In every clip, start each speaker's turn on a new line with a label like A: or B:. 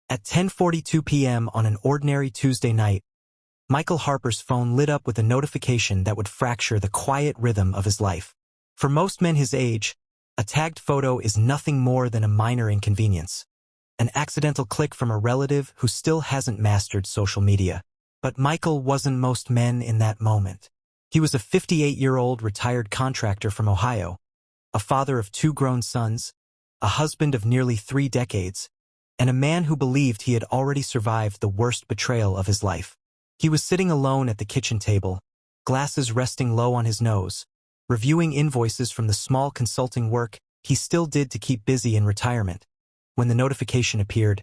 A: At 10:42 p.m. on an ordinary Tuesday night, Michael Harper's phone lit up with a notification that would fracture the quiet rhythm of his life. For most men his age, a tagged photo is nothing more than a minor inconvenience. An accidental click from a relative who still hasn't mastered social media. But Michael wasn't most men in that moment. He was a 58-year-old retired contractor from Ohio, a father of 2 grown sons, a husband of nearly 3 decades, and a man who believed he had already survived the worst betrayal of his life. He was sitting alone at the kitchen table, glasses resting low on his nose, reviewing invoices from the small consulting work he still did to keep busy in retirement, when the notification appeared.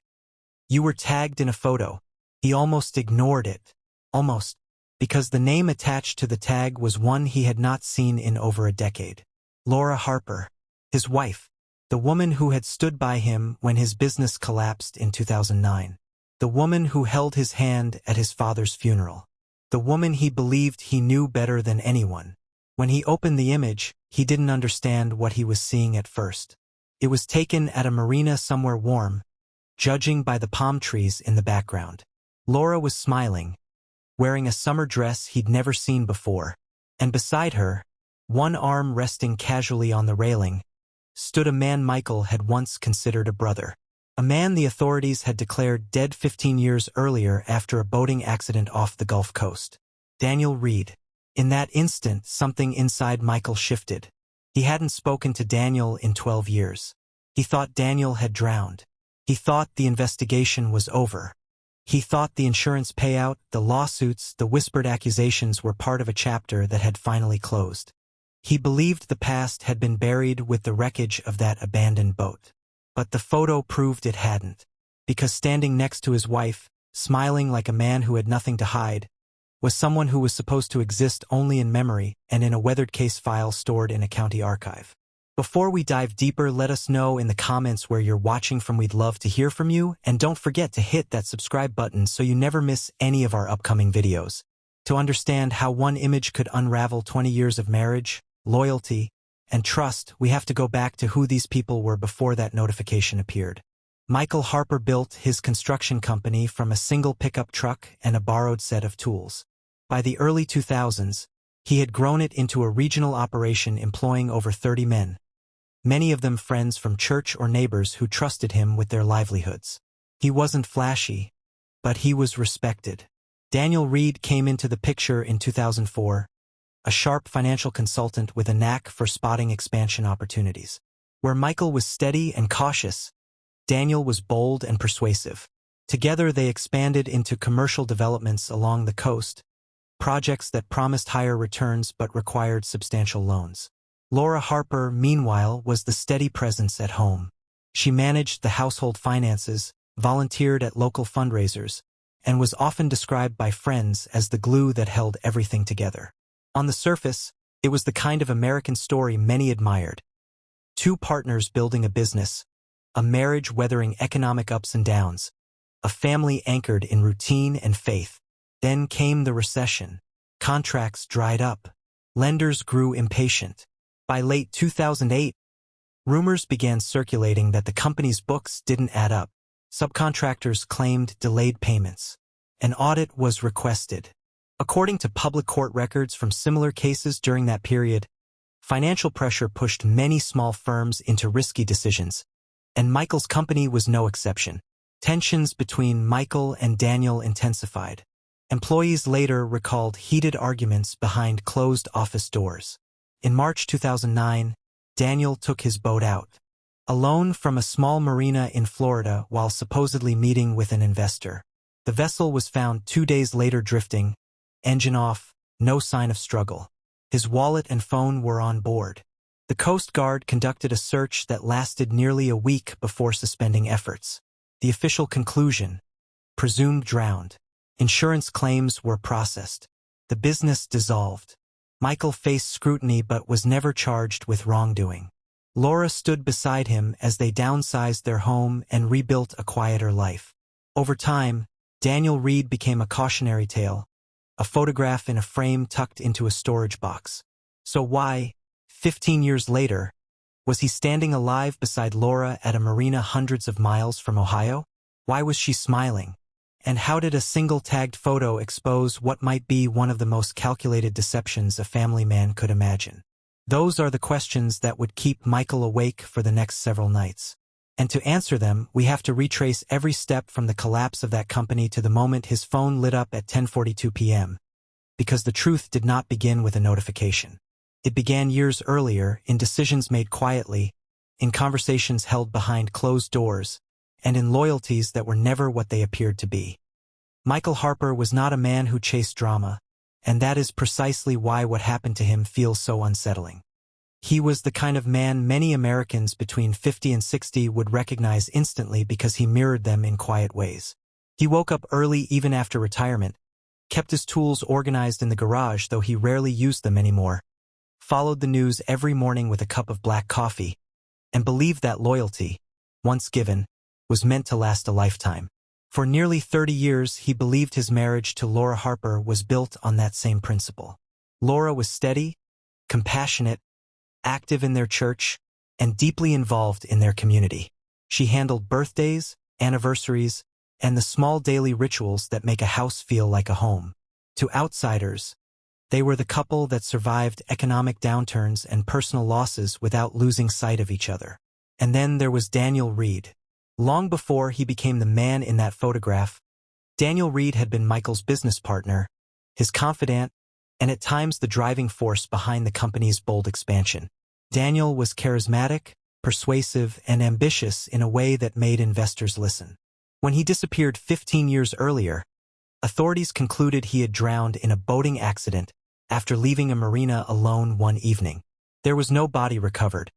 A: "You were tagged in a photo." He almost ignored it. Almost, because the name attached to the tag was one he had not seen in over a decade. Laura Harper, his wife, the woman who had stood by him when his business collapsed in 2009. The woman who held his hand at his father's funeral. The woman he believed he knew better than anyone. When he opened the image, he didn't understand what he was seeing at first. It was taken at a marina somewhere warm, judging by the palm trees in the background. Laura was smiling, wearing a summer dress he'd never seen before, and beside her, one arm resting casually on the railing, stood a man Michael had once considered a brother. A man the authorities had declared dead 15 years earlier after a boating accident off the Gulf Coast. Daniel Reed. In that instant, something inside Michael shifted. He hadn't spoken to Daniel in 12 years. He thought Daniel had drowned. He thought the investigation was over. He thought the insurance payout, the lawsuits, the whispered accusations were part of a chapter that had finally closed. He believed the past had been buried with the wreckage of that abandoned boat. But the photo proved it hadn't, because standing next to his wife, smiling like a man who had nothing to hide, was someone who was supposed to exist only in memory and in a weathered case file stored in a county archive. Before we dive deeper, let us know in the comments where you're watching from. We'd love to hear from you, and don't forget to hit that subscribe button so you never miss any of our upcoming videos. To understand how one image could unravel 20 years of marriage, loyalty, and trust, we have to go back to who these people were before that notification appeared. Michael Harper built his construction company from a single pickup truck and a borrowed set of tools. By the early 2000s, he had grown it into a regional operation employing over 30 men, many of them friends from church or neighbors who trusted him with their livelihoods. He wasn't flashy, but he was respected. Daniel Reed came into the picture in 2004, a sharp financial consultant with a knack for spotting expansion opportunities. Where Michael was steady and cautious, Daniel was bold and persuasive. Together they expanded into commercial developments along the coast, projects that promised higher returns but required substantial loans. Laura Harper, meanwhile, was the steady presence at home. She managed the household finances, volunteered at local fundraisers, and was often described by friends as the glue that held everything together. On the surface, it was the kind of American story many admired. 2 partners building a business, a marriage weathering economic ups and downs, a family anchored in routine and faith. Then came the recession. Contracts dried up. Lenders grew impatient. By late 2008, rumors began circulating that the company's books didn't add up. Subcontractors claimed delayed payments. An audit was requested. According to public court records from similar cases during that period, financial pressure pushed many small firms into risky decisions, and Michael's company was no exception. Tensions between Michael and Daniel intensified. Employees later recalled heated arguments behind closed office doors. In March 2009, Daniel took his boat out, alone from a small marina in Florida while supposedly meeting with an investor. The vessel was found 2 days later drifting, engine off, no sign of struggle. His wallet and phone were on board. The Coast Guard conducted a search that lasted nearly a week before suspending efforts. The official conclusion: presumed drowned. Insurance claims were processed. The business dissolved. Michael faced scrutiny but was never charged with wrongdoing. Laura stood beside him as they downsized their home and rebuilt a quieter life. Over time, Daniel Reed became a cautionary tale, a photograph in a frame tucked into a storage box. So why, 15 years later, was he standing alive beside Laura at a marina hundreds of miles from Ohio? Why was she smiling? And how did a single tagged photo expose what might be one of the most calculated deceptions a family man could imagine? Those are the questions that would keep Michael awake for the next several nights. And to answer them, we have to retrace every step from the collapse of that company to the moment his phone lit up at 10:42 p.m. Because the truth did not begin with a notification. It began years earlier, in decisions made quietly, in conversations held behind closed doors, and in loyalties that were never what they appeared to be. Michael Harper was not a man who chased drama, and that is precisely why what happened to him feels so unsettling. He was the kind of man many Americans between 50 and 60 would recognize instantly because he mirrored them in quiet ways. He woke up early even after retirement, kept his tools organized in the garage though he rarely used them anymore, followed the news every morning with a cup of black coffee, and believed that loyalty, once given, was meant to last a lifetime. For nearly 30 years, he believed his marriage to Laura Harper was built on that same principle. Laura was steady, compassionate, active in their church, and deeply involved in their community. She handled birthdays, anniversaries, and the small daily rituals that make a house feel like a home. To outsiders, they were the couple that survived economic downturns and personal losses without losing sight of each other. And then there was Daniel Reed. Long before he became the man in that photograph, Daniel Reed had been Michael's business partner, his confidant, and at times the driving force behind the company's bold expansion. Daniel was charismatic, persuasive, and ambitious in a way that made investors listen. When he disappeared 15 years earlier, authorities concluded he had drowned in a boating accident after leaving a marina alone one evening. There was no body recovered,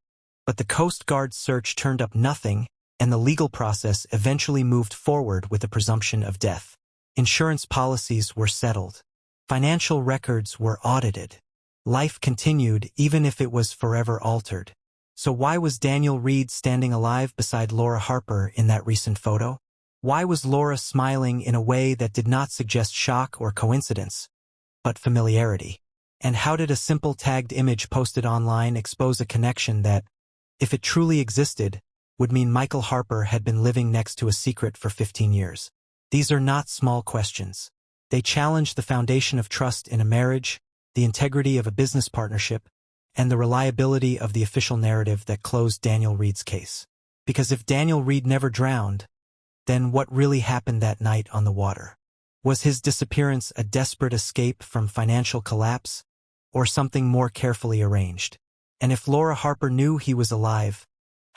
A: but the Coast Guard's search turned up nothing, and the legal process eventually moved forward with a presumption of death. Insurance policies were settled. Financial records were audited. Life continued even if it was forever altered. So why was Daniel Reed standing alive beside Laura Harper in that recent photo? Why was Laura smiling in a way that did not suggest shock or coincidence, but familiarity? And how did a simple tagged image posted online expose a connection that, if it truly existed, would mean Michael Harper had been living next to a secret for 15 years? These are not small questions. They challenge the foundation of trust in a marriage, the integrity of a business partnership, and the reliability of the official narrative that closed Daniel Reed's case. Because if Daniel Reed never drowned, then what really happened that night on the water? Was his disappearance a desperate escape from financial collapse, or something more carefully arranged? And if Laura Harper knew he was alive,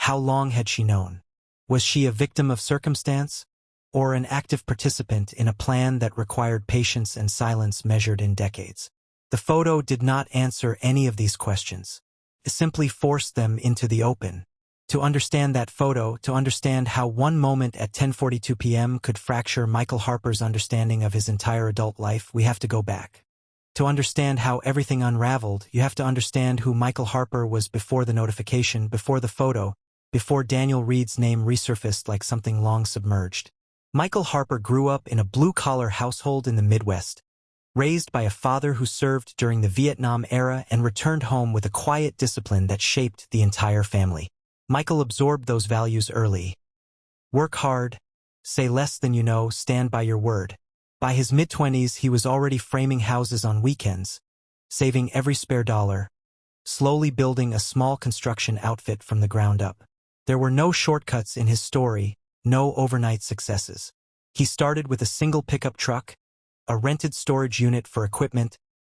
A: how long had she known? Was she a victim of circumstance, or an active participant in a plan that required patience and silence measured in decades? The photo did not answer any of these questions. It simply forced them into the open. To understand that photo, to understand how one moment at 10:42 p.m. could fracture Michael Harper's understanding of his entire adult life, we have to go back. To understand how everything unraveled, you have to understand who Michael Harper was before the notification, before the photo, before Daniel Reed's name resurfaced like something long submerged. Michael Harper grew up in a blue-collar household in the Midwest, raised by a father who served during the Vietnam era and returned home with a quiet discipline that shaped the entire family. Michael absorbed those values early. Work hard, say less than you know, stand by your word. By his mid-20s, he was already framing houses on weekends, saving every spare dollar, slowly building a small construction outfit from the ground up. There were no shortcuts in his story, no overnight successes. He started with a single pickup truck, a rented storage unit for equipment,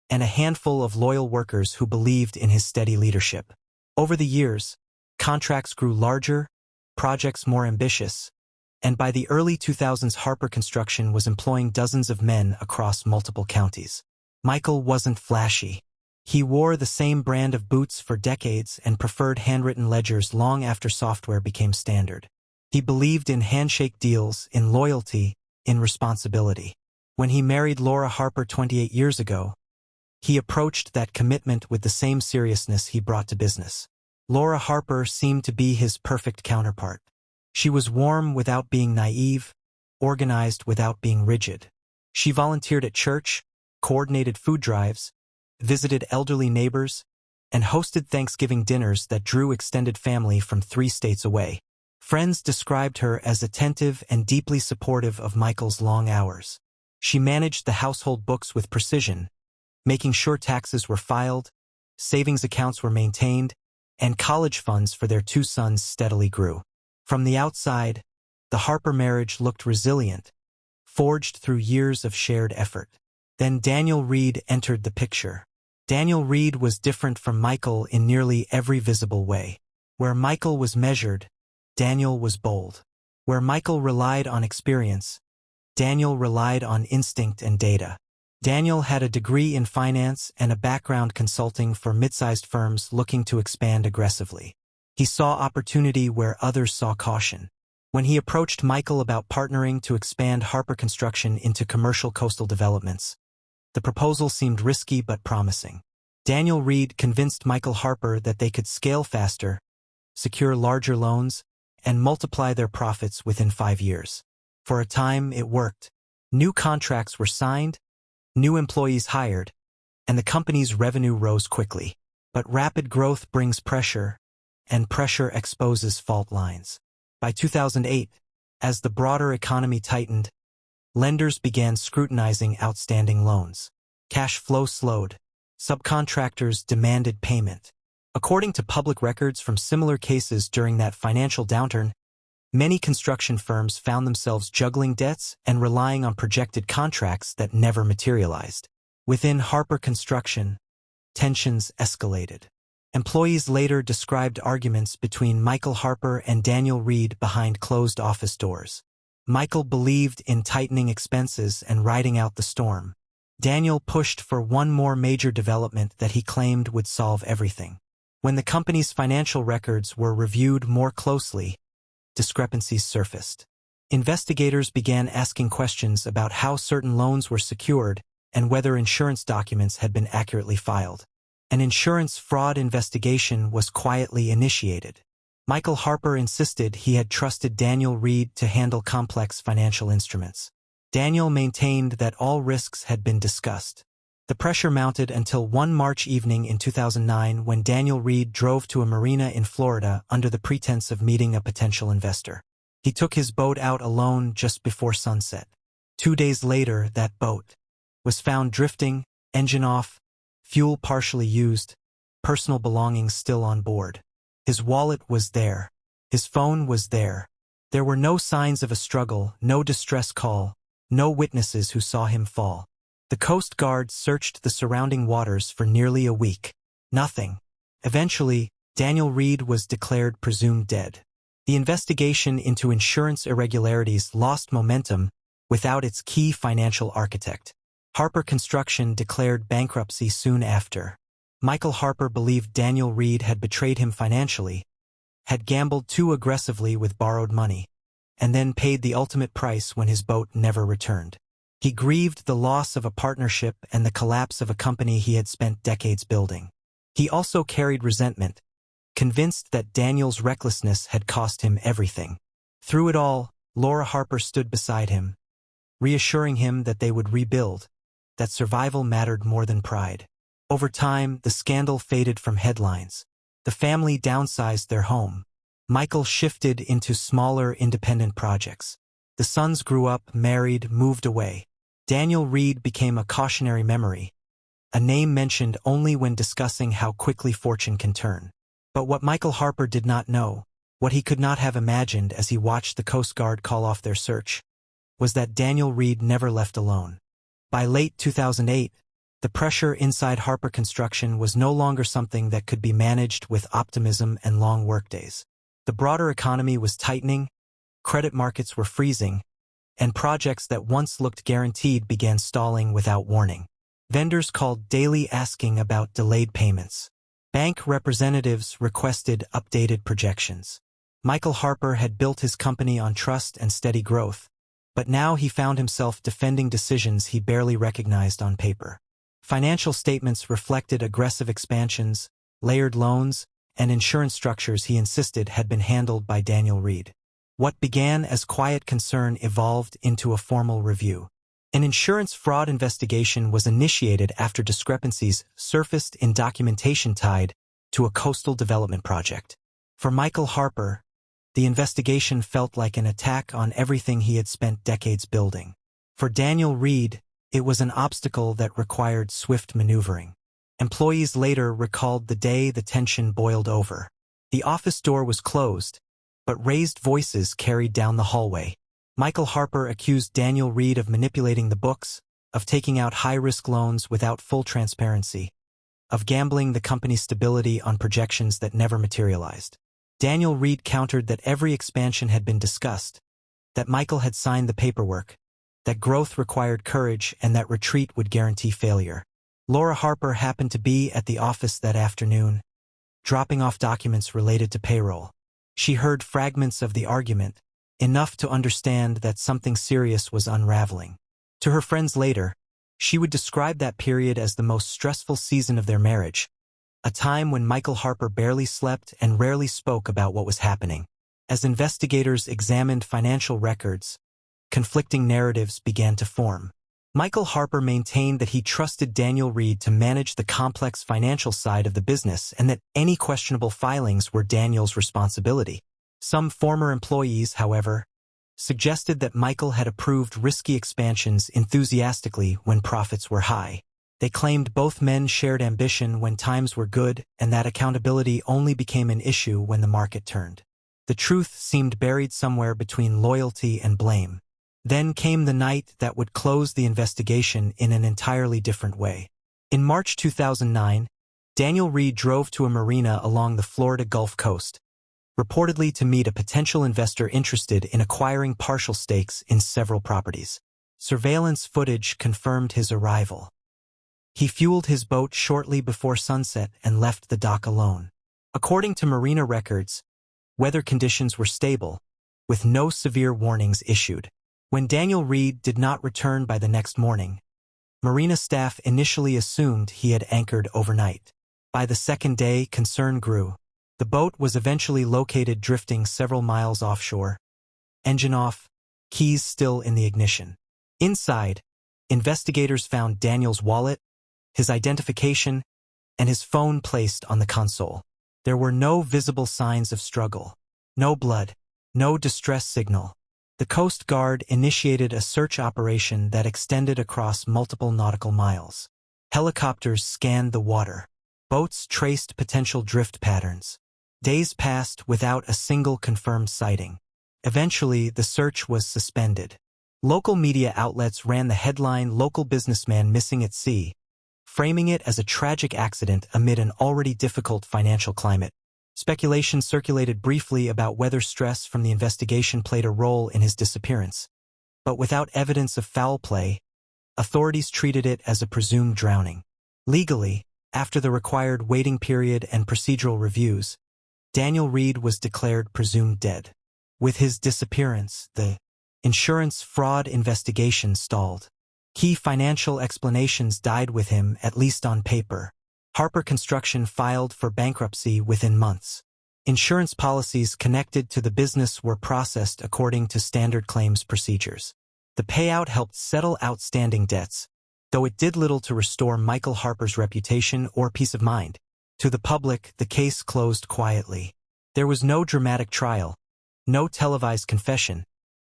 A: and a handful of loyal workers who believed in his steady leadership. Over the years, contracts grew larger, projects more ambitious, and by the early 2000s Harper Construction was employing dozens of men across multiple counties. Michael wasn't flashy. He wore the same brand of boots for decades and preferred handwritten ledgers long after software became standard. He believed in handshake deals, in loyalty, in responsibility. When he married Laura Harper 28 years ago, he approached that commitment with the same seriousness he brought to business. Laura Harper seemed to be his perfect counterpart. She was warm without being naive, organized without being rigid. She volunteered at church, coordinated food drives, visited elderly neighbors, and hosted Thanksgiving dinners that drew extended family from 3 states away. Friends described her as attentive and deeply supportive of Michael's long hours. She managed the household books with precision, making sure taxes were filed, savings accounts were maintained, and college funds for their 2 sons steadily grew. From the outside, the Harper marriage looked resilient, forged through years of shared effort. Then Daniel Reed entered the picture. Daniel Reed was different from Michael in nearly every visible way. Where Michael was measured, Daniel was bold. Where Michael relied on experience, Daniel relied on instinct and data. Daniel had a degree in finance and a background consulting for mid-sized firms looking to expand aggressively. He saw opportunity where others saw caution. When he approached Michael about partnering to expand Harper Construction into commercial coastal developments, the proposal seemed risky but promising. Daniel Reed convinced Michael Harper that they could scale faster, secure larger loans, and multiply their profits within 5 years. For a time, it worked. New contracts were signed, new employees hired, and the company's revenue rose quickly. But rapid growth brings pressure, and pressure exposes fault lines. By 2008, as the broader economy tightened, lenders began scrutinizing outstanding loans. Cash flow slowed. Subcontractors demanded payment. According to public records from similar cases during that financial downturn, many construction firms found themselves juggling debts and relying on projected contracts that never materialized. Within Harper Construction, tensions escalated. Employees later described arguments between Michael Harper and Daniel Reed behind closed office doors. Michael believed in tightening expenses and riding out the storm. Daniel pushed for one more major development that he claimed would solve everything. When the company's financial records were reviewed more closely, discrepancies surfaced. Investigators began asking questions about how certain loans were secured and whether insurance documents had been accurately filed. An insurance fraud investigation was quietly initiated. Michael Harper insisted he had trusted Daniel Reed to handle complex financial instruments. Daniel maintained that all risks had been discussed. The pressure mounted until one March evening in 2009 when Daniel Reed drove to a marina in Florida under the pretense of meeting a potential investor. He took his boat out alone just before sunset. 2 days later, that boat was found drifting, engine off, fuel partially used, personal belongings still on board. His wallet was there. His phone was there. There were no signs of a struggle, no distress call, no witnesses who saw him fall. The Coast Guard searched the surrounding waters for nearly a week. Nothing. Eventually, Daniel Reed was declared presumed dead. The investigation into insurance irregularities lost momentum without its key financial architect. Harper Construction declared bankruptcy soon after. Michael Harper believed Daniel Reed had betrayed him financially, had gambled too aggressively with borrowed money, and then paid the ultimate price when his boat never returned. He grieved the loss of a partnership and the collapse of a company he had spent decades building. He also carried resentment, convinced that Daniel's recklessness had cost him everything. Through it all, Laura Harper stood beside him, reassuring him that they would rebuild, that survival mattered more than pride. Over time, the scandal faded from headlines. The family downsized their home. Michael shifted into smaller, independent projects. The sons grew up, married, moved away. Daniel Reed became a cautionary memory, a name mentioned only when discussing how quickly fortune can turn. But what Michael Harper did not know, what he could not have imagined as he watched the Coast Guard call off their search, was that Daniel Reed never left alone. By late 2008, the pressure inside Harper Construction was no longer something that could be managed with optimism and long workdays. The broader economy was tightening, credit markets were freezing, and projects that once looked guaranteed began stalling without warning. Vendors called daily asking about delayed payments. Bank representatives requested updated projections. Michael Harper had built his company on trust and steady growth, but now he found himself defending decisions he barely recognized on paper. Financial statements reflected aggressive expansions, layered loans, and insurance structures he insisted had been handled by Daniel Reed. What began as quiet concern evolved into a formal review. An insurance fraud investigation was initiated after discrepancies surfaced in documentation tied to a coastal development project. For Michael Harper, the investigation felt like an attack on everything he had spent decades building. For Daniel Reed, it was an obstacle that required swift maneuvering. Employees later recalled the day the tension boiled over. The office door was closed, but raised voices carried down the hallway. Michael Harper accused Daniel Reed of manipulating the books, of taking out high-risk loans without full transparency, of gambling the company's stability on projections that never materialized. Daniel Reed countered that every expansion had been discussed, that Michael had signed the paperwork, that growth required courage and that retreat would guarantee failure. Laura Harper happened to be at the office that afternoon, dropping off documents related to payroll. She heard fragments of the argument, enough to understand that something serious was unraveling. To her friends later, she would describe that period as the most stressful season of their marriage, a time when Michael Harper barely slept and rarely spoke about what was happening. As investigators examined financial records, conflicting narratives began to form. Michael Harper maintained that he trusted Daniel Reed to manage the complex financial side of the business and that any questionable filings were Daniel's responsibility. Some former employees, however, suggested that Michael had approved risky expansions enthusiastically when profits were high. They claimed both men shared ambition when times were good and that accountability only became an issue when the market turned. The truth seemed buried somewhere between loyalty and blame. Then came the night that would close the investigation in an entirely different way. In March 2009, Daniel Reed drove to a marina along the Florida Gulf Coast, reportedly to meet a potential investor interested in acquiring partial stakes in several properties. Surveillance footage confirmed his arrival. He fueled his boat shortly before sunset and left the dock alone. According to marina records, weather conditions were stable, with no severe warnings issued. When Daniel Reed did not return by the next morning, marina staff initially assumed he had anchored overnight. By the second day, concern grew. The boat was eventually located drifting several miles offshore, engine off, keys still in the ignition. Inside, investigators found Daniel's wallet, his identification, and his phone placed on the console. There were no visible signs of struggle, no blood, no distress signal. The Coast Guard initiated a search operation that extended across multiple nautical miles. Helicopters scanned the water. Boats traced potential drift patterns. Days passed without a single confirmed sighting. Eventually, the search was suspended. Local media outlets ran the headline "Local Businessman Missing at Sea," framing it as a tragic accident amid an already difficult financial climate. Speculation circulated briefly about whether stress from the investigation played a role in his disappearance. But without evidence of foul play, authorities treated it as a presumed drowning. Legally, after the required waiting period and procedural reviews, Daniel Reed was declared presumed dead. With his disappearance, the insurance fraud investigation stalled. Key financial explanations died with him, at least on paper. Harper Construction filed for bankruptcy within months. Insurance policies connected to the business were processed according to standard claims procedures. The payout helped settle outstanding debts, though it did little to restore Michael Harper's reputation or peace of mind. To the public, the case closed quietly. There was no dramatic trial, no televised confession,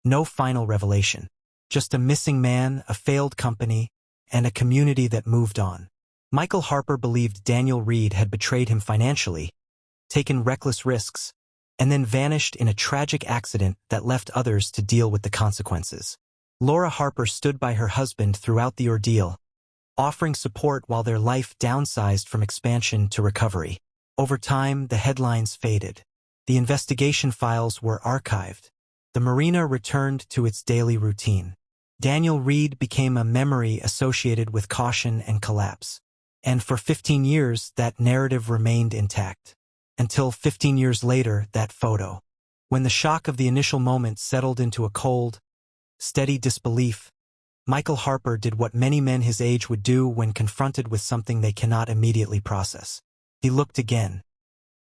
A: no final revelation. Just a missing man, a failed company, and a community that moved on. Michael Harper believed Daniel Reed had betrayed him financially, taken reckless risks, and then vanished in a tragic accident that left others to deal with the consequences. Laura Harper stood by her husband throughout the ordeal, offering support while their life downsized from expansion to recovery. Over time, the headlines faded. The investigation files were archived. The marina returned to its daily routine. Daniel Reed became a memory associated with caution and collapse. And for 15 years, that narrative remained intact. Until 15 years later, that photo. When the shock of the initial moment settled into a cold, steady disbelief, Michael Harper did what many men his age would do when confronted with something they cannot immediately process. He looked again.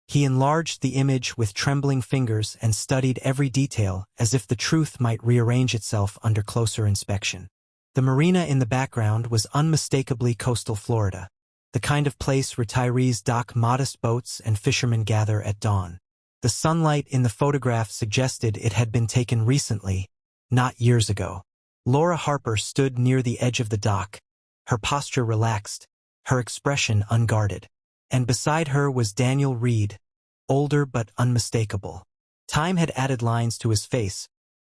A: He enlarged the image with trembling fingers and studied every detail as if the truth might rearrange itself under closer inspection. The marina in the background was unmistakably coastal Florida, the kind of place retirees dock modest boats and fishermen gather at dawn. The sunlight in the photograph suggested it had been taken recently, not years ago. Laura Harper stood near the edge of the dock, her posture relaxed, her expression unguarded. And beside her was Daniel Reed, older but unmistakable. Time had added lines to his face,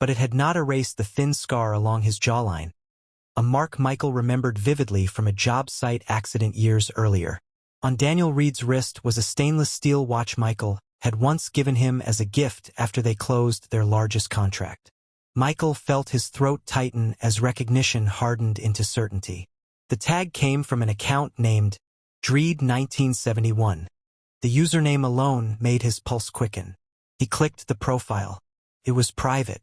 A: but it had not erased the thin scar along his jawline, a mark Michael remembered vividly from a job site accident years earlier. On Daniel Reed's wrist was a stainless steel watch Michael had once given him as a gift after they closed their largest contract. Michael felt his throat tighten as recognition hardened into certainty. The tag came from an account named Dreed 1971. The username alone made his pulse quicken. He clicked the profile. It was private.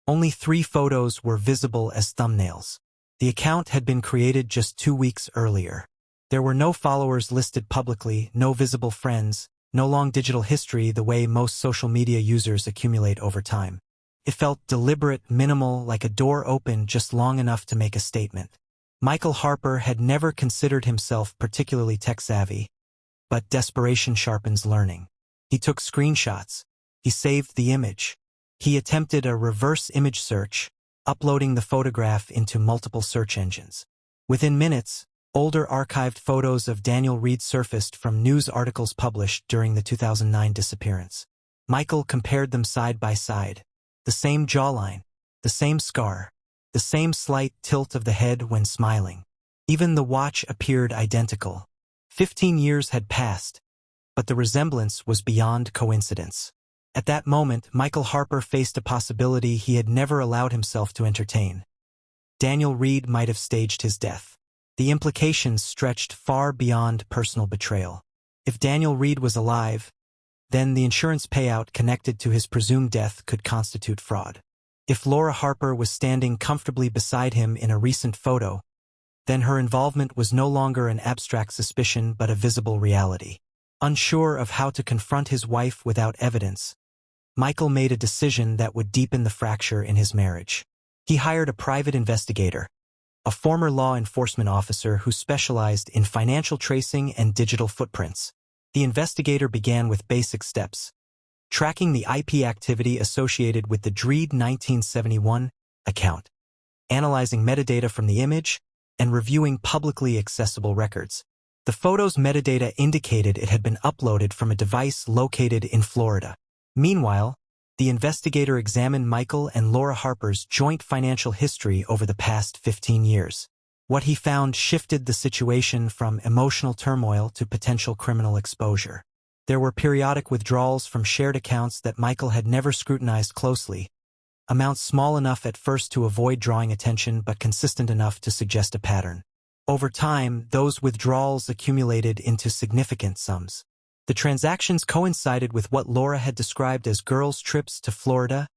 A: Only 3 photos were visible as thumbnails. The account had been created just 2 weeks earlier. There were no followers listed publicly, no visible friends, no long digital history the way most social media users accumulate over time. It felt deliberate, minimal, like a door opened just long enough to make a statement. Michael Harper had never considered himself particularly tech-savvy, but desperation sharpens learning. He took screenshots. He saved the image. He attempted a reverse image search, uploading the photograph into multiple search engines. Within minutes, older archived photos of Daniel Reed surfaced from news articles published during the 2009 disappearance. Michael compared them side by side. The same jawline, the same scar, the same slight tilt of the head when smiling. Even the watch appeared identical. 15 years had passed, but the resemblance was beyond coincidence. At that moment, Michael Harper faced a possibility he had never allowed himself to entertain. Daniel Reed might have staged his death. The implications stretched far beyond personal betrayal. If Daniel Reed was alive, then the insurance payout connected to his presumed death could constitute fraud. If Laura Harper was standing comfortably beside him in a recent photo, then her involvement was no longer an abstract suspicion but a visible reality. Unsure of how to confront his wife without evidence, Michael made a decision that would deepen the fracture in his marriage. He hired a private investigator, a former law enforcement officer who specialized in financial tracing and digital footprints. The investigator began with basic steps, tracking the IP activity associated with the Dreed 1971 account, analyzing metadata from the image, and reviewing publicly accessible records. The photo's metadata indicated it had been uploaded from a device located in Florida. Meanwhile, the investigator examined Michael and Laura Harper's joint financial history over the past 15 years. What he found shifted the situation from emotional turmoil to potential criminal exposure. There were periodic withdrawals from shared accounts that Michael had never scrutinized closely, amounts small enough at first to avoid drawing attention but consistent enough to suggest a pattern. Over time, those withdrawals accumulated into significant sums. The transactions coincided with what Laura had described as girls' trips to Florida.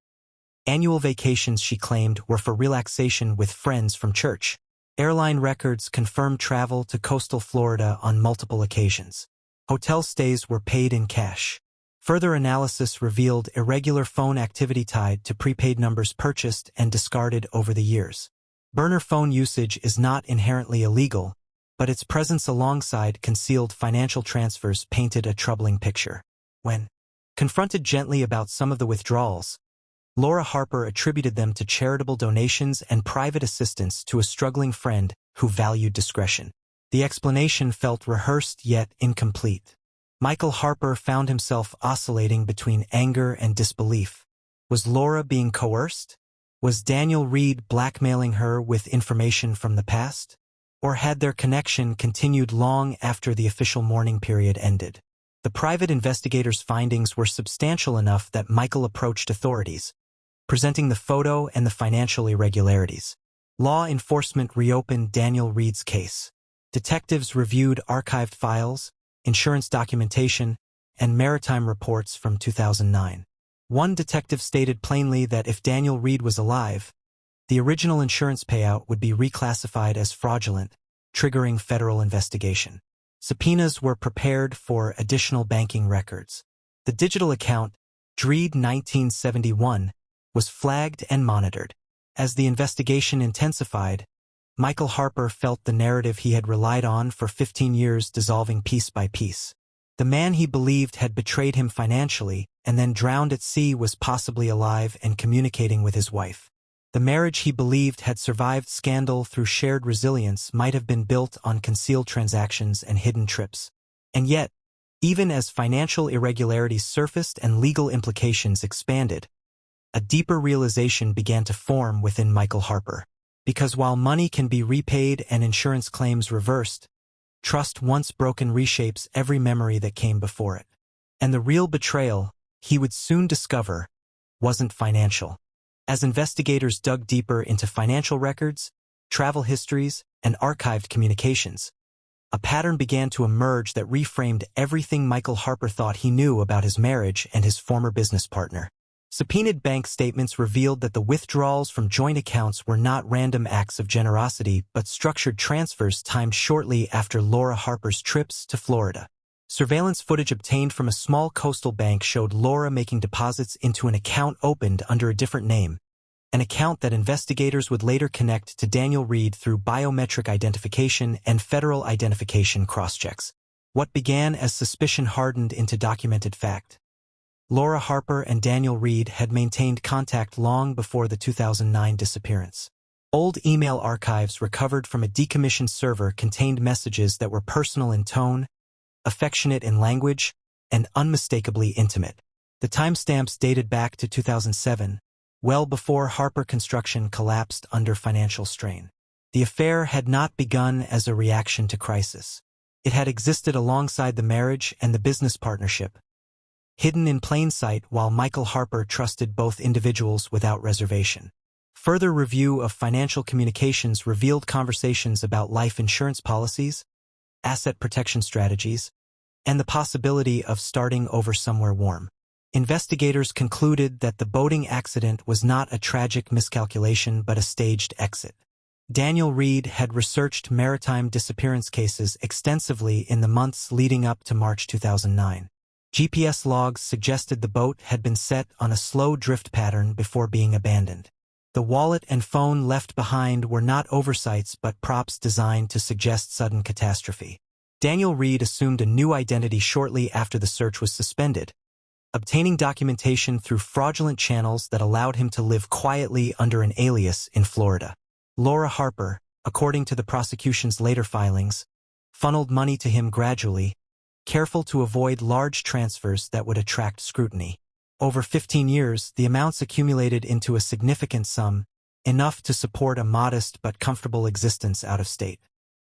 A: Annual vacations, she claimed, were for relaxation with friends from church. Airline records confirmed travel to coastal Florida on multiple occasions. Hotel stays were paid in cash. Further analysis revealed irregular phone activity tied to prepaid numbers purchased and discarded over the years. Burner phone usage is not inherently illegal, but its presence alongside concealed financial transfers painted a troubling picture. When confronted gently about some of the withdrawals, Laura Harper attributed them to charitable donations and private assistance to a struggling friend who valued discretion. The explanation felt rehearsed yet incomplete. Michael Harper found himself oscillating between anger and disbelief. Was Laura being coerced? Was Daniel Reed blackmailing her with information from the past? Or had their connection continued long after the official mourning period ended? The private investigator's findings were substantial enough that Michael approached authorities, presenting the photo and the financial irregularities. Law enforcement reopened Daniel Reed's case. Detectives reviewed archived files, insurance documentation, and maritime reports from 2009. One detective stated plainly that if Daniel Reed was alive, the original insurance payout would be reclassified as fraudulent, triggering federal investigation. Subpoenas were prepared for additional banking records. The digital account, Dreed 1971, was flagged and monitored. As the investigation intensified, Michael Harper felt the narrative he had relied on for 15 years dissolving piece by piece. The man he believed had betrayed him financially and then drowned at sea was possibly alive and communicating with his wife. The marriage he believed had survived scandal through shared resilience might have been built on concealed transactions and hidden trips. And yet, even as financial irregularities surfaced and legal implications expanded, a deeper realization began to form within Michael Harper. Because while money can be repaid and insurance claims reversed, trust once broken reshapes every memory that came before it. And the real betrayal, he would soon discover, wasn't financial. As investigators dug deeper into financial records, travel histories, and archived communications, a pattern began to emerge that reframed everything Michael Harper thought he knew about his marriage and his former business partner. Subpoenaed bank statements revealed that the withdrawals from joint accounts were not random acts of generosity but structured transfers timed shortly after Laura Harper's trips to Florida. Surveillance footage obtained from a small coastal bank showed Laura making deposits into an account opened under a different name, an account that investigators would later connect to Daniel Reed through biometric identification and federal identification crosschecks. What began as suspicion hardened into documented fact. Laura Harper and Daniel Reed had maintained contact long before the 2009 disappearance. Old email archives recovered from a decommissioned server contained messages that were personal in tone, affectionate in language, and unmistakably intimate. The timestamps dated back to 2007, well before Harper Construction collapsed under financial strain. The affair had not begun as a reaction to crisis. It had existed alongside the marriage and the business partnership, hidden in plain sight while Michael Harper trusted both individuals without reservation. Further review of financial communications revealed conversations about life insurance policies, asset protection strategies, and the possibility of starting over somewhere warm. Investigators concluded that the boating accident was not a tragic miscalculation but a staged exit. Daniel Reed had researched maritime disappearance cases extensively in the months leading up to March 2009. GPS logs suggested the boat had been set on a slow drift pattern before being abandoned. The wallet and phone left behind were not oversights but props designed to suggest sudden catastrophe. Daniel Reed assumed a new identity shortly after the search was suspended, obtaining documentation through fraudulent channels that allowed him to live quietly under an alias in Florida. Laura Harper, according to the prosecution's later filings, funneled money to him gradually, careful to avoid large transfers that would attract scrutiny. Over 15 years, the amounts accumulated into a significant sum, enough to support a modest but comfortable existence out of state.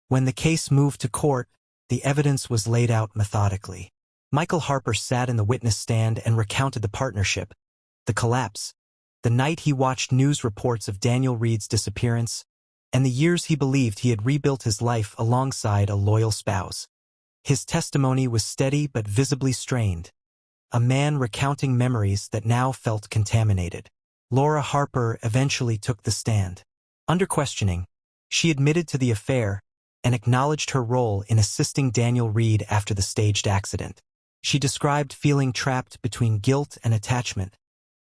A: When the case moved to court, the evidence was laid out methodically. Michael Harper sat in the witness stand and recounted the partnership, the collapse, the night he watched news reports of Daniel Reed's disappearance, and the years he believed he had rebuilt his life alongside a loyal spouse. His testimony was steady but visibly strained, a man recounting memories that now felt contaminated. Laura Harper eventually took the stand. Under questioning, she admitted to the affair and acknowledged her role in assisting Daniel Reed after the staged accident. She described feeling trapped between guilt and attachment,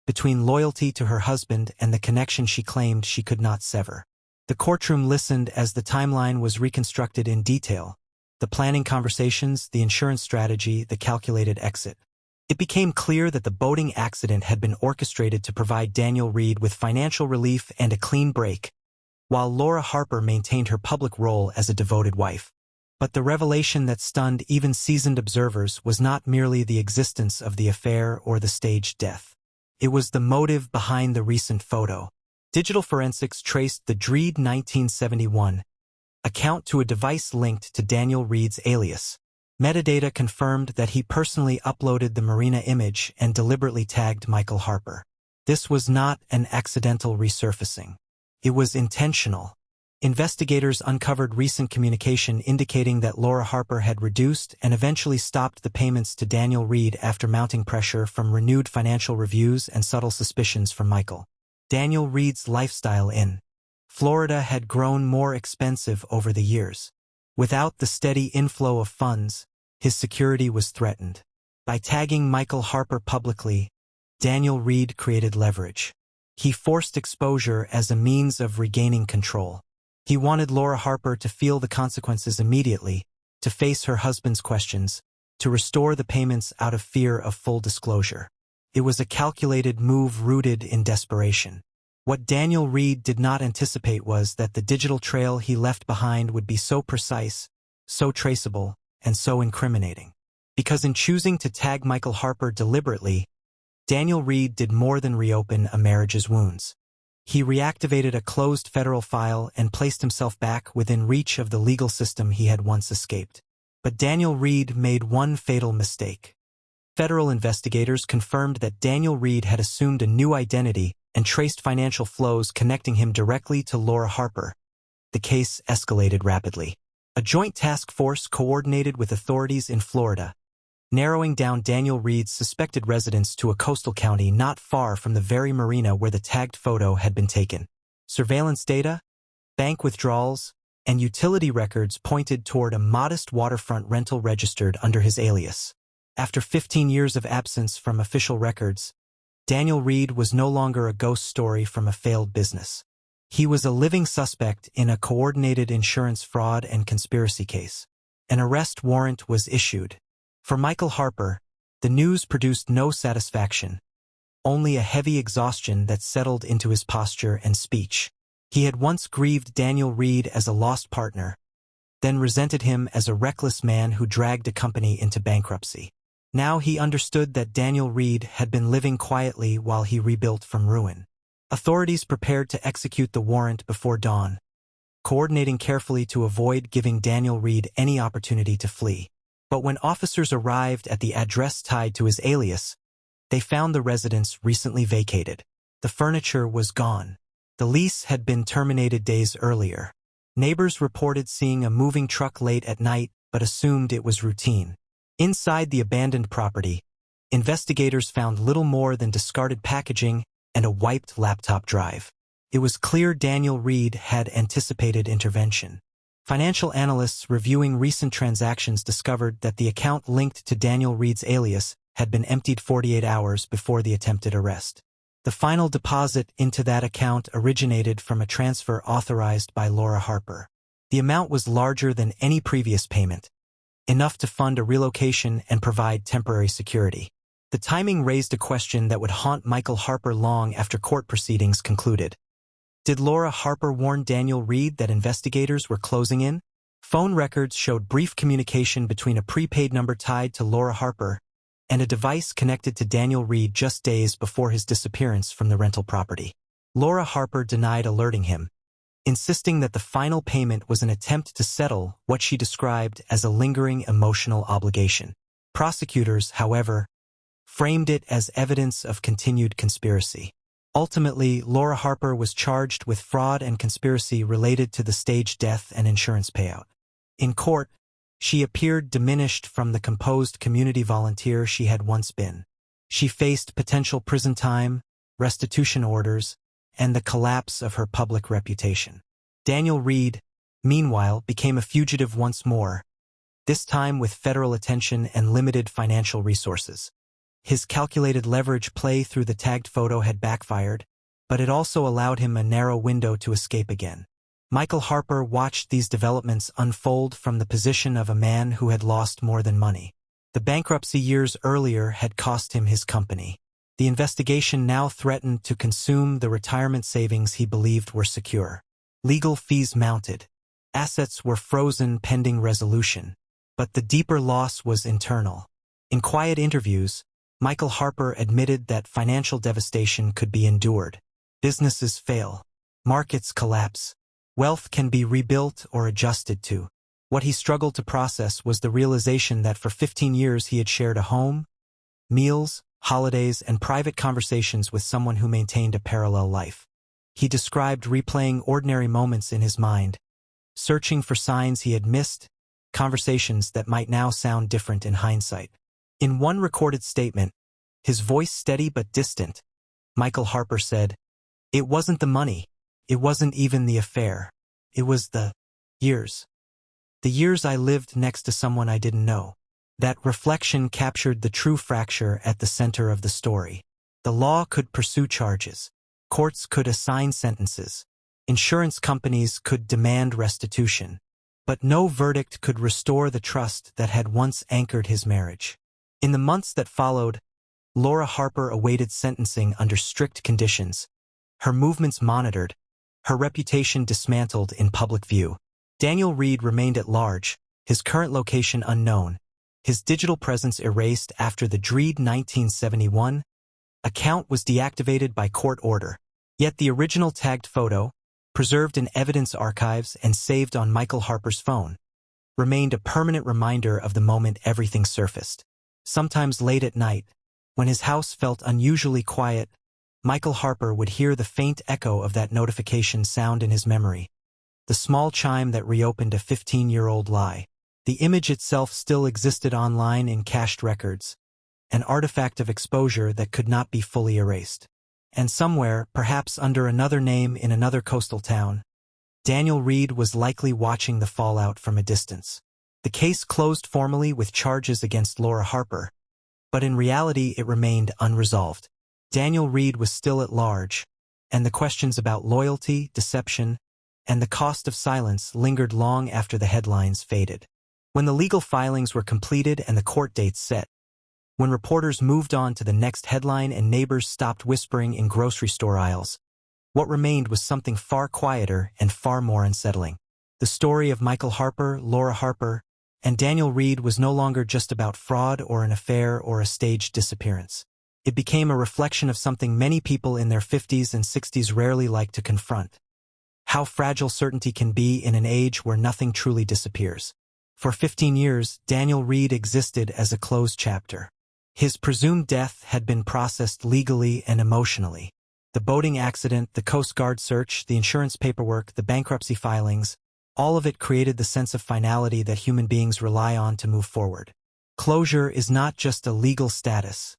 A: between loyalty to her husband and the connection she claimed she could not sever. The courtroom listened as the timeline was reconstructed in detail, the planning conversations, the insurance strategy, the calculated exit. It became clear that the boating accident had been orchestrated to provide Daniel Reed with financial relief and a clean break, while Laura Harper maintained her public role as a devoted wife. But the revelation that stunned even seasoned observers was not merely the existence of the affair or the staged death. It was the motive behind the recent photo. Digital forensics traced the Dreed 1971 account to a device linked to Daniel Reed's alias. Metadata confirmed that he personally uploaded the marina image and deliberately tagged Michael Harper. This was not an accidental resurfacing. It was intentional. Investigators uncovered recent communication indicating that Laura Harper had reduced and eventually stopped the payments to Daniel Reed after mounting pressure from renewed financial reviews and subtle suspicions from Michael. Daniel Reed's lifestyle in Florida had grown more expensive over the years. Without the steady inflow of funds, his security was threatened. By tagging Michael Harper publicly, Daniel Reed created leverage. He forced exposure as a means of regaining control. He wanted Laura Harper to feel the consequences immediately, to face her husband's questions, to restore the payments out of fear of full disclosure. It was a calculated move rooted in desperation. What Daniel Reed did not anticipate was that the digital trail he left behind would be so precise, so traceable, and so incriminating. Because in choosing to tag Michael Harper deliberately, Daniel Reed did more than reopen a marriage's wounds. He reactivated a closed federal file and placed himself back within reach of the legal system he had once escaped. But Daniel Reed made one fatal mistake. Federal investigators confirmed that Daniel Reed had assumed a new identity and traced financial flows connecting him directly to Laura Harper. The case escalated rapidly. A joint task force coordinated with authorities in Florida, narrowing down Daniel Reed's suspected residence to a coastal county not far from the very marina where the tagged photo had been taken. Surveillance data, bank withdrawals, and utility records pointed toward a modest waterfront rental registered under his alias. After 15 years of absence from official records, Daniel Reed was no longer a ghost story from a failed business. He was a living suspect in a coordinated insurance fraud and conspiracy case. An arrest warrant was issued. For Michael Harper, the news produced no satisfaction, only a heavy exhaustion that settled into his posture and speech. He had once grieved Daniel Reed as a lost partner, then resented him as a reckless man who dragged a company into bankruptcy. Now he understood that Daniel Reed had been living quietly while he rebuilt from ruin. Authorities prepared to execute the warrant before dawn, coordinating carefully to avoid giving Daniel Reed any opportunity to flee. But when officers arrived at the address tied to his alias, they found the residence recently vacated. The furniture was gone. The lease had been terminated days earlier. Neighbors reported seeing a moving truck late at night but assumed it was routine. Inside the abandoned property, investigators found little more than discarded packaging and a wiped laptop drive. It was clear Daniel Reed had anticipated intervention. Financial analysts reviewing recent transactions discovered that the account linked to Daniel Reed's alias had been emptied 48 hours before the attempted arrest. The final deposit into that account originated from a transfer authorized by Laura Harper. The amount was larger than any previous payment, enough to fund a relocation and provide temporary security. The timing raised a question that would haunt Michael Harper long after court proceedings concluded. Did Laura Harper warn Daniel Reed that investigators were closing in? Phone records showed brief communication between a prepaid number tied to Laura Harper and a device connected to Daniel Reed just days before his disappearance from the rental property. Laura Harper denied alerting him, insisting that the final payment was an attempt to settle what she described as a lingering emotional obligation. Prosecutors, however, framed it as evidence of continued conspiracy. Ultimately, Laura Harper was charged with fraud and conspiracy related to the staged death and insurance payout. In court, she appeared diminished from the composed community volunteer she had once been. She faced potential prison time, restitution orders, and the collapse of her public reputation. Daniel Reed, meanwhile, became a fugitive once more, this time with federal attention and limited financial resources. His calculated leverage play through the tagged photo had backfired, but it also allowed him a narrow window to escape again. Michael Harper watched these developments unfold from the position of a man who had lost more than money. The bankruptcy years earlier had cost him his company. The investigation now threatened to consume the retirement savings he believed were secure. Legal fees mounted. Assets were frozen pending resolution. But the deeper loss was internal. In quiet interviews, Michael Harper admitted that financial devastation could be endured. Businesses fail. Markets collapse. Wealth can be rebuilt or adjusted to. What he struggled to process was the realization that for 15 years he had shared a home, meals, holidays, and private conversations with someone who maintained a parallel life. He described replaying ordinary moments in his mind, searching for signs he had missed, conversations that might now sound different in hindsight. In one recorded statement, his voice steady but distant, Michael Harper said, "It wasn't the money. It wasn't even the affair. It was the years. The years I lived next to someone I didn't know." That reflection captured the true fracture at the center of the story. The law could pursue charges. Courts could assign sentences. Insurance companies could demand restitution. But no verdict could restore the trust that had once anchored his marriage. In the months that followed, Laura Harper awaited sentencing under strict conditions, her movements monitored, her reputation dismantled in public view. Daniel Reed remained at large, his current location unknown, his digital presence erased after the Dreed 1971 account was deactivated by court order. Yet the original tagged photo, preserved in evidence archives and saved on Michael Harper's phone, remained a permanent reminder of the moment everything surfaced. Sometimes late at night, when his house felt unusually quiet, Michael Harper would hear the faint echo of that notification sound in his memory, the small chime that reopened a 15-year-old lie. The image itself still existed online in cached records, an artifact of exposure that could not be fully erased. And somewhere, perhaps under another name in another coastal town, Daniel Reed was likely watching the fallout from a distance. The case closed formally with charges against Laura Harper, but in reality it remained unresolved. Daniel Reed was still at large, and the questions about loyalty, deception, and the cost of silence lingered long after the headlines faded. When the legal filings were completed and the court dates set, when reporters moved on to the next headline and neighbors stopped whispering in grocery store aisles, what remained was something far quieter and far more unsettling. The story of Michael Harper, Laura Harper, and Daniel Reed was no longer just about fraud or an affair or a staged disappearance. It became a reflection of something many people in their 50s and 60s rarely like to confront: how fragile certainty can be in an age where nothing truly disappears. For 15 years, Daniel Reed existed as a closed chapter. His presumed death had been processed legally and emotionally. The boating accident, the Coast Guard search, the insurance paperwork, the bankruptcy filings, all of it created the sense of finality that human beings rely on to move forward. Closure is not just a legal status.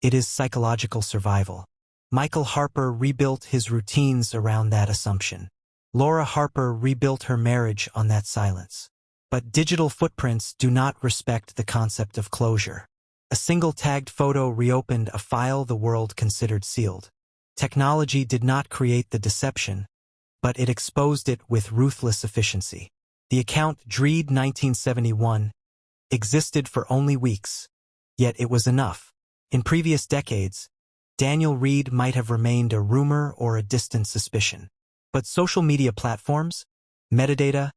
A: It is psychological survival. Michael Harper rebuilt his routines around that assumption. Laura Harper rebuilt her marriage on that silence. But digital footprints do not respect the concept of closure. A single tagged photo reopened a file the world considered sealed. Technology did not create the deception, but it exposed it with ruthless efficiency. The account Dreed 1971 existed for only weeks, yet it was enough. In previous decades, Daniel Reed might have remained a rumor or a distant suspicion. But social media platforms, metadata,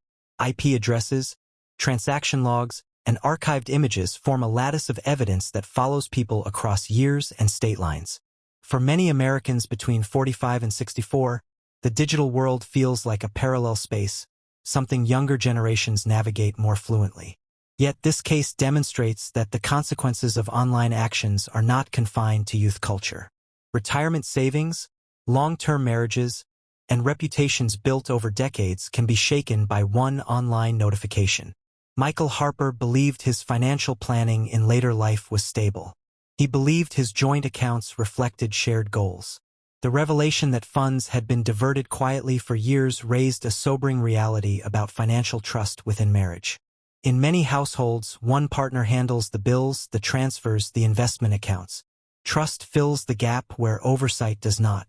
A: IP addresses, transaction logs, and archived images form a lattice of evidence that follows people across years and state lines. For many Americans between 45 and 64, the digital world feels like a parallel space, something younger generations navigate more fluently. Yet this case demonstrates that the consequences of online actions are not confined to youth culture. Retirement savings, long-term marriages, and reputations built over decades can be shaken by one online notification. Michael Harper believed his financial planning in later life was stable. He believed his joint accounts reflected shared goals. The revelation that funds had been diverted quietly for years raised a sobering reality about financial trust within marriage. In many households, one partner handles the bills, the transfers, the investment accounts. Trust fills the gap where oversight does not.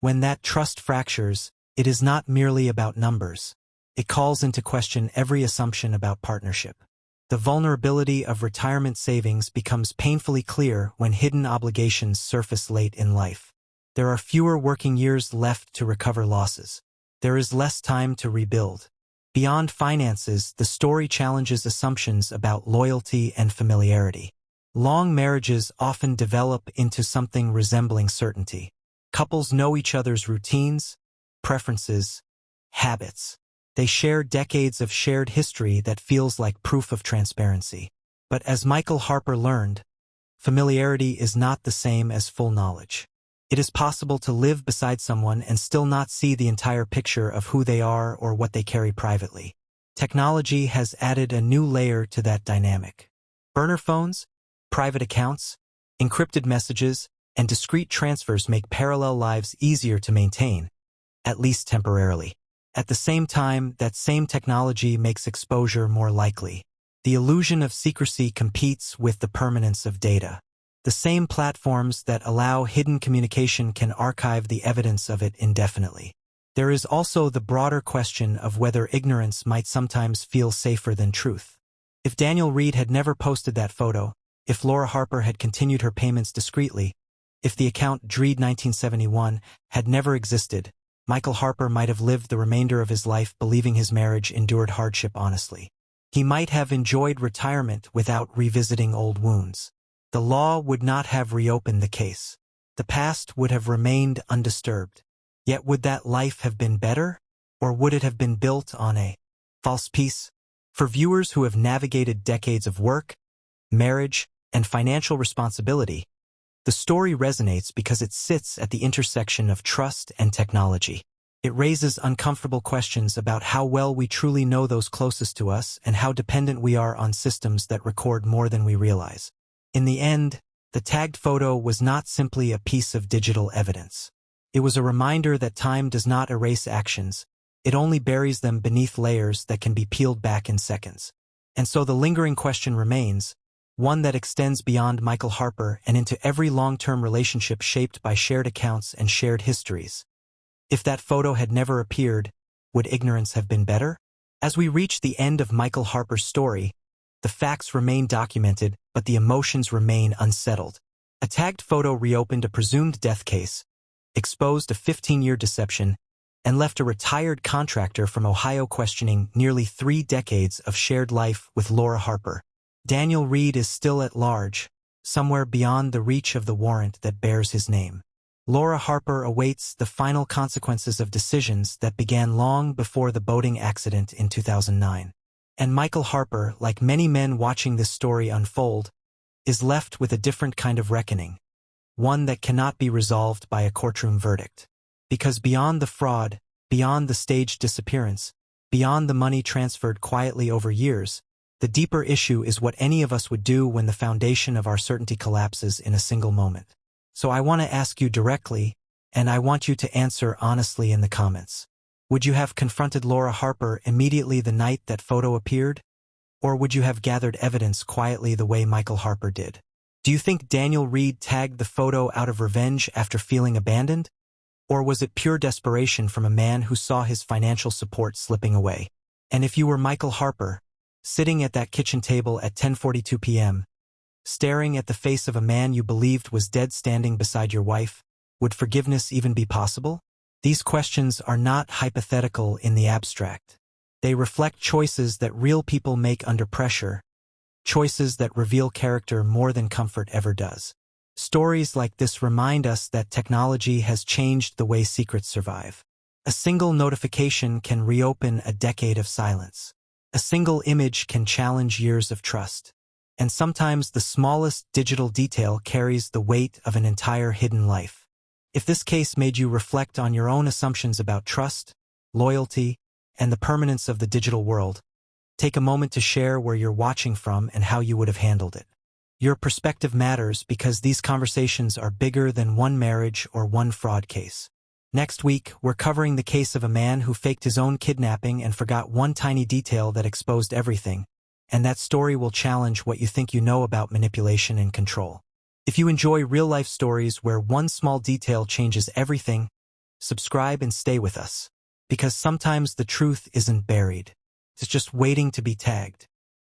A: When that trust fractures, it is not merely about numbers. It calls into question every assumption about partnership. The vulnerability of retirement savings becomes painfully clear when hidden obligations surface late in life. There are fewer working years left to recover losses. There is less time to rebuild. Beyond finances, the story challenges assumptions about loyalty and familiarity. Long marriages often develop into something resembling certainty. Couples know each other's routines, preferences, habits. They share decades of shared history that feels like proof of transparency. But as Michael Harper learned, familiarity is not the same as full knowledge. It is possible to live beside someone and still not see the entire picture of who they are or what they carry privately. Technology has added a new layer to that dynamic. Burner phones, private accounts, encrypted messages, and discrete transfers make parallel lives easier to maintain, at least temporarily. At the same time, that same technology makes exposure more likely. The illusion of secrecy competes with the permanence of data. The same platforms that allow hidden communication can archive the evidence of it indefinitely. There is also the broader question of whether ignorance might sometimes feel safer than truth. If Daniel Reed had never posted that photo, If Laura Harper had continued her payments discreetly, if the account Dreed 1971 had never existed, Michael Harper might have lived the remainder of his life believing his marriage endured hardship honestly. He might have enjoyed retirement without revisiting old wounds. The law would not have reopened the case. The past would have remained undisturbed. Yet would that life have been better? Or would it have been built on a false peace? For viewers who have navigated decades of work, marriage, and financial responsibility, the story resonates because it sits at the intersection of trust and technology. It raises uncomfortable questions about how well we truly know those closest to us and how dependent we are on systems that record more than we realize. In the end, the tagged photo was not simply a piece of digital evidence. It was a reminder that time does not erase actions. It only buries them beneath layers that can be peeled back in seconds. And so the lingering question remains, one that extends beyond Michael Harper and into every long-term relationship shaped by shared accounts and shared histories. If that photo had never appeared, would ignorance have been better? As we reach the end of Michael Harper's story, the facts remain documented, but the emotions remain unsettled. A tagged photo reopened a presumed death case, exposed a 15-year deception, and left a retired contractor from Ohio questioning nearly 3 decades of shared life with Laura Harper. Daniel Reed is still at large, somewhere beyond the reach of the warrant that bears his name. Laura Harper awaits the final consequences of decisions that began long before the boating accident in 2009. And Michael Harper, like many men watching this story unfold, is left with a different kind of reckoning, one that cannot be resolved by a courtroom verdict. Because beyond the fraud, beyond the staged disappearance, beyond the money transferred quietly over years, the deeper issue is what any of us would do when the foundation of our certainty collapses in a single moment. So I want to ask you directly, and I want you to answer honestly in the comments. Would you have confronted Laura Harper immediately the night that photo appeared? Or would you have gathered evidence quietly the way Michael Harper did? Do you think Daniel Reed tagged the photo out of revenge after feeling abandoned? Or was it pure desperation from a man who saw his financial support slipping away? And if you were Michael Harper, sitting at that kitchen table at 10:42 p.m., staring at the face of a man you believed was dead standing beside your wife, would forgiveness even be possible? These questions are not hypothetical in the abstract. They reflect choices that real people make under pressure, choices that reveal character more than comfort ever does. Stories like this remind us that technology has changed the way secrets survive. A single notification can reopen a decade of silence. A single image can challenge years of trust. And sometimes the smallest digital detail carries the weight of an entire hidden life. If this case made you reflect on your own assumptions about trust, loyalty, and the permanence of the digital world, take a moment to share where you're watching from and how you would have handled it. Your perspective matters because these conversations are bigger than one marriage or one fraud case. Next week, we're covering the case of a man who faked his own kidnapping and forgot one tiny detail that exposed everything. And that story will challenge what you think you know about manipulation and control. If you enjoy real-life stories where one small detail changes everything, subscribe and stay with us. Because sometimes the truth isn't buried. It's just waiting to be tagged.